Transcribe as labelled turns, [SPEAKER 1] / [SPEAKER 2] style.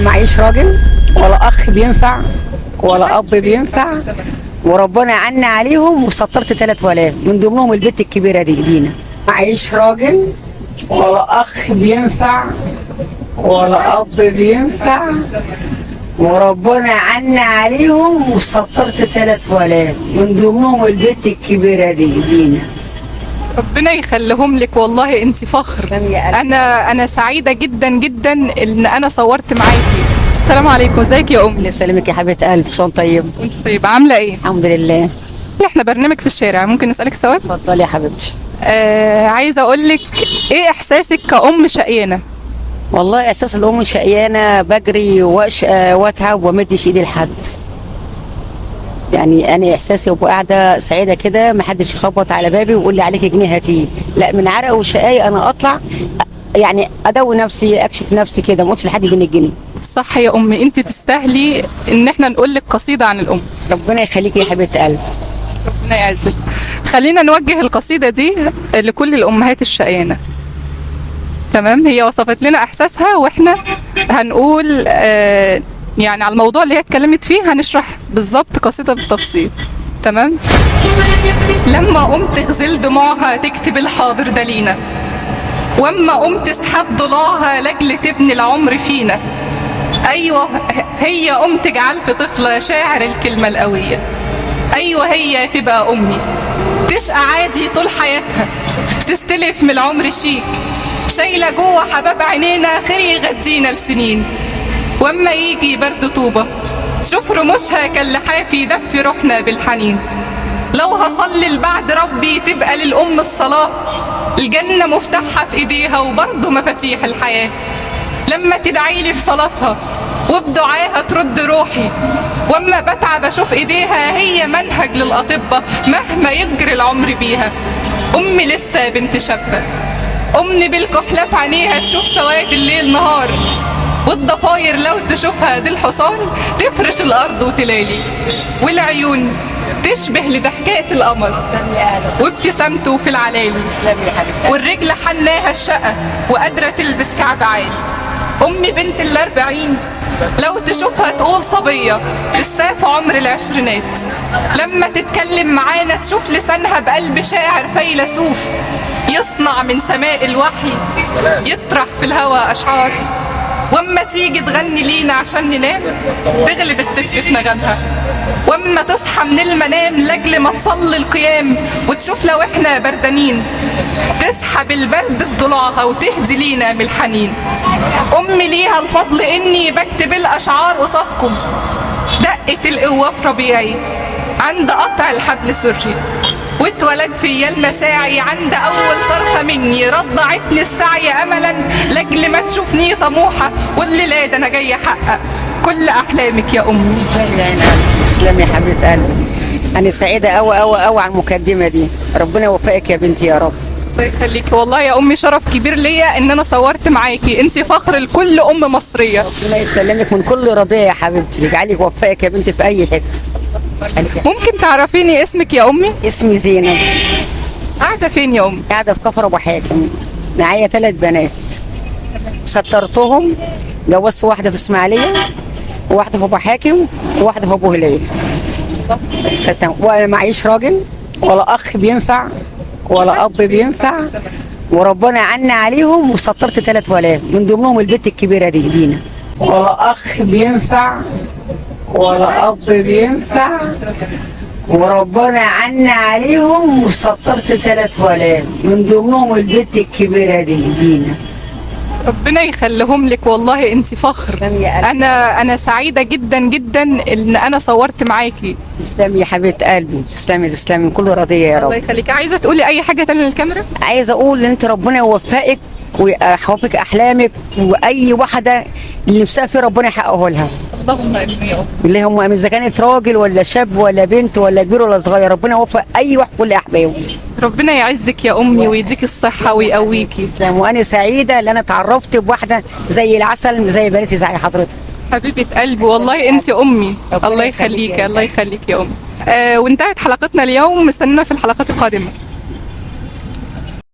[SPEAKER 1] وانا معيش راجل ولا اخ بينفع ولا اب بينفع، وربنا عنا عليهم وسطرت 3 ولاد من ضمنهم البت الكبيره دي دينا. معيش راجل ولا اخ بينفع ولا اب بينفع، وربنا عنا عليهم وسطرت 3 ولاد من ضمنهم البت الكبيره دي دينا.
[SPEAKER 2] ربنا يخليهم لك، والله انت فخر. انا سعيده جدا جدا ان انا صورت معاكي. السلام عليكم، ازيك يا ام؟
[SPEAKER 1] الله يسلمك يا حبيبه قلب، شلون طيب؟
[SPEAKER 2] وانت طيبه، عامله ايه؟
[SPEAKER 1] الحمد لله.
[SPEAKER 2] احنا برنامج في الشارع، ممكن نسالك سؤال؟
[SPEAKER 1] اتفضلي يا حبيبتي.
[SPEAKER 2] عايزه اقول لك، ايه احساسك كأم شقيانه؟
[SPEAKER 1] والله احساس الام شقيانه، بجري واتعب ومدش ايدي لحد. يعني انا احساسي وابقى قاعده سعيده كده، ما حدش يخبط على بابي ويقول لي عليك جنيه هاتيه، لا من عرق وشقاي انا اطلع يعني ادوي نفسي، اكشف نفسي كده، ما اقولش لحد جنيه.
[SPEAKER 2] صح يا امي، انت تستاهلي ان احنا نقول لك قصيده عن الام.
[SPEAKER 1] ربنا يخليكي يا حبيبه قلبي.
[SPEAKER 2] ربنا يعزك. خلينا نوجه القصيده دي لكل الامهات الشقيانه. تمام، هي وصفت لنا احساسها واحنا هنقول يعني على الموضوع اللي هي اتكلمت فيه هنشرح بالظبط قصيده بالتفصيل. تمام. لما قمت تغزل دموعها تكتب الحاضر ده لينا، واما قمت تسحب ضلوعها لاجل تبني العمر فينا. ايوه هي تجعل في طفله شاعر الكلمه القويه. ايوه هي تبقى امي، تشقى عادي طول حياتها، تستلف من العمر شيك، شايله جوه حباب عينينا خير يغدينا لسنين. واما يجي برد طوبه تشوف رموشها كاللحاف يدفي روحنا بالحنين. لو هصلي لبعد ربي تبقى للام الصلاه، الجنه مفتاحها في ايديها وبرضه مفاتيح الحياه. لما تدعيلي في صلاتها وبدعاها ترد روحي، واما بتعب اشوف ايديها هي منهج للاطباء مهما يجري العمر بيها. امي لسه بنت شابه، امي بالكحله في عينيها تشوف سواد الليل نهار، والضفاير لو تشوفها دي الحصان تفرش الارض وتلالي، والعيون تشبه لضحكات القمر وابتسامته في العلالي، والرجل حناها الشقه وقادره تلبس كعب عالي. امي بنت ال40 لو تشوفها تقول صبيه لسه في عمر العشرينات، لما تتكلم معانا تشوف لسانها بقلب شاعر فيلسوف، يصنع من سماء الوحي يطرح في الهوى اشعار. واما تيجي تغني لينا عشان ننام تغلب الست في نغمها، واما تصحى من المنام لاجل ما تصلي القيام وتشوف لو احنا بردانين تسحب البرد في ضلوعها وتهدي لينا من الحنين. امي ليها الفضل اني بكتب الاشعار قصادكم، دقت القوه في ربيعي عند قطع الحبل سري، واتولد فيا المساعي عند اول صرخه مني، رضعتني السعي املا لاجل ما تشوفني طموحه، والليله ده انا جايه احقق كل احلامك يا امي.
[SPEAKER 1] تسلمي يا حبيبه قلبي، انا سعيده قوي قوي قوي على المقدمه دي، ربنا يوفقك يا بنتي يا رب.
[SPEAKER 2] الله يخليكي، والله يا امي شرف كبير ليا ان انا صورت معاكي، انت فخر لكل ام مصريه.
[SPEAKER 1] ربنا يسلمك من كل رضيه يا حبيبتي، يجعلك يوفقك يا بنتي في اي حته.
[SPEAKER 2] ممكن تعرفيني اسمك يا امي؟
[SPEAKER 1] اسمي زينب.
[SPEAKER 2] قاعده فين يا امي؟
[SPEAKER 1] قاعده في كفر ابو حاتم، معايا 3 بنات سطرتهم، جوزت واحده في اسماعيليه وواحده في ابو حاتم وواحده في ابو هلال. وانا معيش راجل ولا اخ بينفع ولا اب بينفع، وربنا عنا عليهم وسطرت 3 ولاد من ضمنهم البت الكبيره دي دينا. ولا اخ بينفع ولا اب بينفع، وربنا عنا عليهم وسطرت 3 ولاد من ضمنهم البت الكبيره دي دينا.
[SPEAKER 2] ربنا يخليهم لك، والله انت فخر. انا سعيده جدا جدا ان انا صورت معاكي.
[SPEAKER 1] تسلمي يا حبيبه قلبي، تسلمي من كل رضيه يا رب.
[SPEAKER 2] الله يخليك. عايزه تقولي اي حاجه تانية للكاميرا؟
[SPEAKER 1] عايزه اقول ان انت ربنا يوفقك ويحقق احلامك، واي واحده اللي نفسها فيه ربنا يحققه لها.
[SPEAKER 2] اللهم امين يا رب.
[SPEAKER 1] اللهم امين، اذا كانت راجل ولا شاب ولا بنت ولا كبير ولا صغير، ربنا يوفق اي واحد كل احبابه.
[SPEAKER 2] ربنا يعزك يا امي ويديك الصحه ويقويكي.
[SPEAKER 1] وانا سعيده ان انا اتعرفت بواحده زي العسل، زي بناتي زي حضرتك.
[SPEAKER 2] حبيبه قلبي، والله انت امي. الله يخليك، الله يخليك يا امي. وانتهت حلقتنا اليوم، مستنينا في الحلقات القادمه.